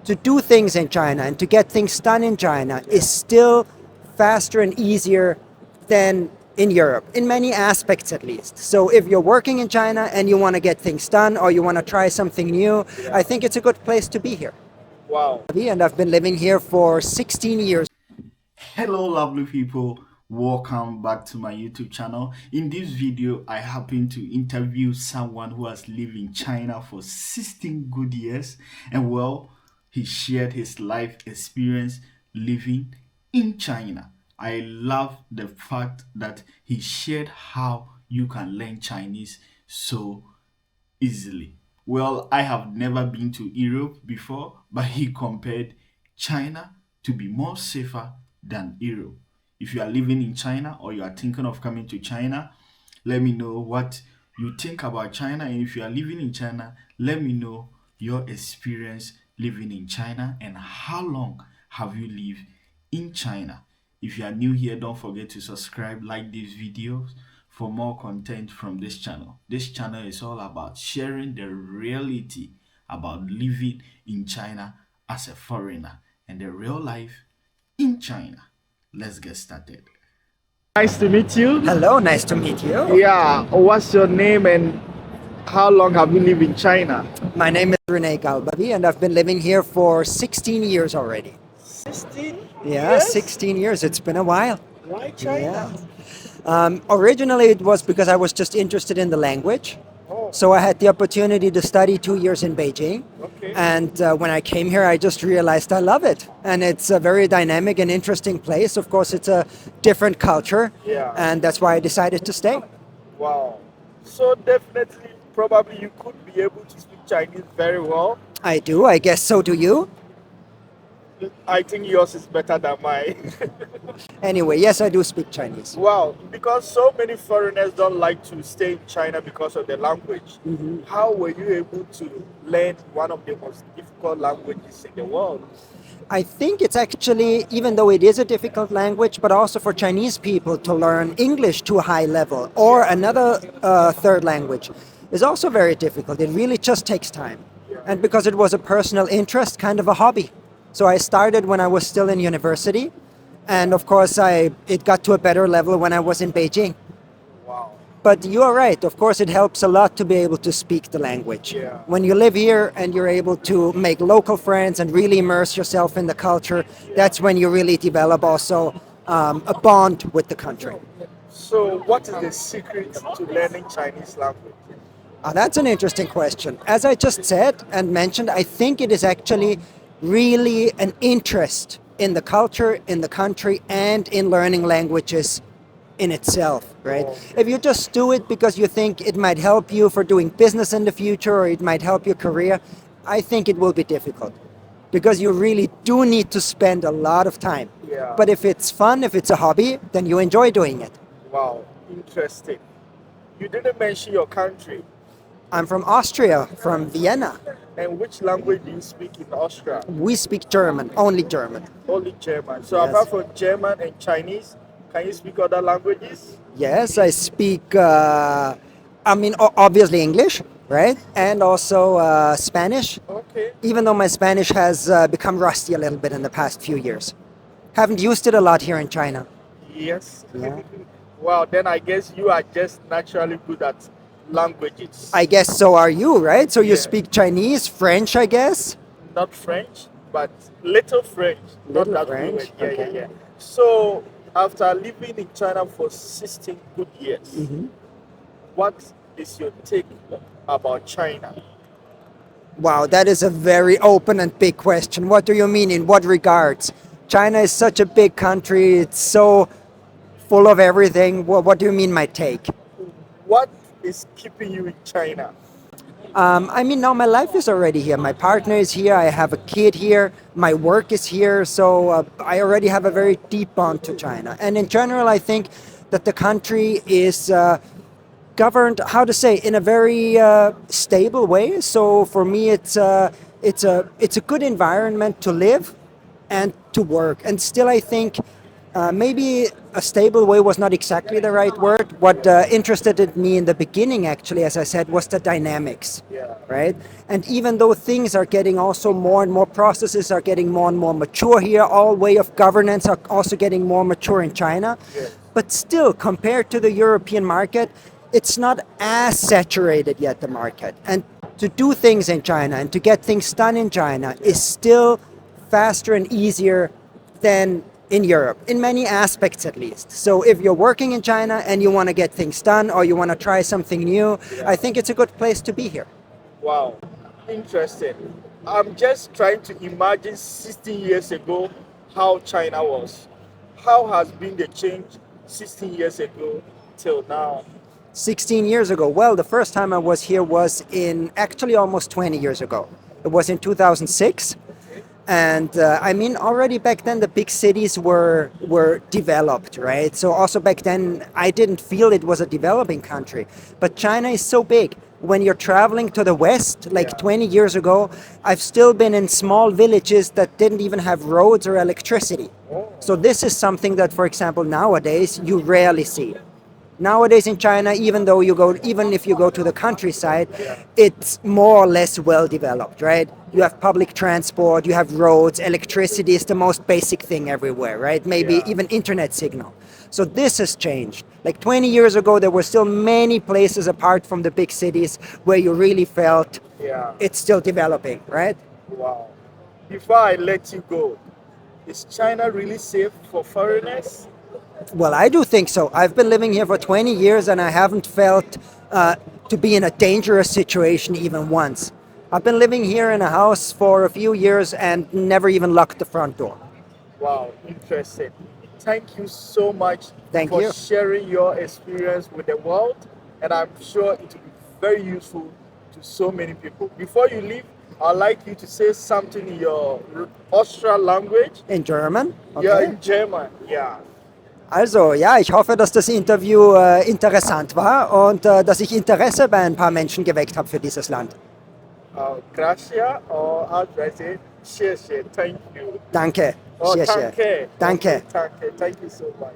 to do things in China and to get things done in China is still faster and easier than in Europe, in many aspects at least. So if you're working in China and you want to get things done or you want to try something new, I think it's a good place to be here. Wow. And I've been living here for 16 years. Hello, lovely people. Welcome back to my YouTube channel. In this video, I happen to interview someone who has lived in China for 16 good years. And well, he shared his life experience living in China. I love the fact that he shared how you can learn Chinese so easily. Well, I have never been to Europe before, but he compared China to be more safer than Europe. If you are living in China or you are thinking of coming to China, let me know what you think about China. And if you are living in China, let me know your experience living in China and how long have you lived in China. If you are new here, don't forget to subscribe, like these videos for more content from this channel. This channel is all about sharing the reality about living in China as a foreigner and the real life in China. Let's get started. Nice to meet you. Hello, nice to meet you. Yeah, what's your name and how long have you lived in China? My name is Rene Galbavi and I've been living here for 16 years already. 16 Yeah, years? 16 years. It's been a while. Why China? Originally, it was because I was just interested in the language. Oh, So I had the opportunity to study 2 years in Beijing. okay. And when I came here, I just realized I love it. And it's a very dynamic and interesting place. Of course, it's a different culture. Yeah. And that's why I decided to stay. Wow. So definitely, probably you could be able to speak Chinese very well. I do. I guess so do you. I think yours is better than mine. Anyway, yes, I do speak Chinese. Wow, because so many foreigners don't like to stay in China because of the language. How were you able to learn one of the most difficult languages in the world? I think it's actually, even though it is a difficult language, but also for Chinese people to learn English to a high level or another third language is also very difficult. It really just takes time. And because it was a personal interest, kind of a hobby. So I started when I was still in university. And of course, it got to a better level when I was in Beijing. Wow. But you are right. Of course, it helps a lot to be able to speak the language. Yeah. When you live here and you're able to make local friends and really immerse yourself in the culture, that's when you really develop also a bond with the country. So, what is the secret to learning Chinese language? That's an interesting question. As I just said and mentioned, I think it is actually really an interest in the culture, in the country, and in learning languages in itself, right? If you just do it because you think it might help you for doing business in the future or it might help your career, I think it will be difficult because you really do need to spend a lot of time. Yeah. But if it's fun, if it's a hobby, then you enjoy doing it. Wow, interesting. You didn't mention your country. I'm from Austria, from Vienna. And which language do you speak in Austria? We speak German, only German. Only German. So, Yes. apart from German and Chinese, can you speak other languages? Yes, I speak, obviously English, right? And also Spanish, Okay. even though my Spanish has become rusty a little bit in the past few years. Haven't used it a lot here in China. Yes. Yeah. Well, then I guess you are just naturally good at languages. I guess so are you, right? So you Yeah. speak Chinese, French, I guess? Not French, but little French. Little not that French, fluent. Yeah, okay. yeah. So, after living in China for 16 good years, what is your take about China? Wow, that is a very open and big question. What do you mean? In what regards? China is such a big country. It's so full of everything. What do you mean, my take? What is keeping you in China? Now my life is already here. My partner is here. I have a kid here. My work is here. So I already have a very deep bond to China. And in general, I think that the country is governed, how to say, in a very stable way. So for me, it's a good environment to live and to work. And still, I think Maybe a stable way was not exactly the right word. What interested me in the beginning, actually, as I said, was the dynamics, Yeah. right? And even though things are getting also more and more, processes are getting more and more mature here, all way of governance are also getting more mature in China. Yes. But still, compared to the European market, it's not as saturated yet, the market. And to do things in China and to get things done in China is still faster and easier than in Europe, in many aspects at least. So if you're working in China and you want to get things done or you want to try something new, I think it's a good place to be here. Wow, interesting. I'm just trying to imagine 16 years ago how China was. How has been the change 16 years ago till now? 16 years ago, well, the first time I was here was in actually almost 20 years ago. It was in 2006. And I mean, already back then the big cities were developed, right? So also back then I didn't feel it was a developing country. But China is so big. When you're traveling to the west, like 20 years ago, I've still been in small villages that didn't even have roads or electricity. So this is something that, for example, nowadays you rarely see. Nowadays in China, even if you go to the countryside, it's more or less well developed, right? You have public transport, you have roads, electricity is the most basic thing everywhere, right? Maybe even internet signal. So this has changed. Like 20 years ago, there were still many places apart from the big cities where you really felt it's still developing, right? Wow. Before I let you go, is China really safe for foreigners? Well, I do think so. I've been living here for 20 years and I haven't felt to be in a dangerous situation even once. I've been living here in a house for a few years and never even locked the front door. Wow, interesting. Thank you so much Thank for you. sharing your experience with the world, and I'm sure it will be very useful to so many people. Before you leave, I'd like you to say something in your Austrian language. In German? Yeah, in German. Yeah. Also, ja, ich hoffe, dass das Interview interessant war und dass ich Interesse bei ein paar Menschen geweckt habe für dieses Land. Gracias, or how do I say? Share. Thank you. Danke. Oh, Sehr, sehr. danke. Danke. Okay, danke. Thank you so much.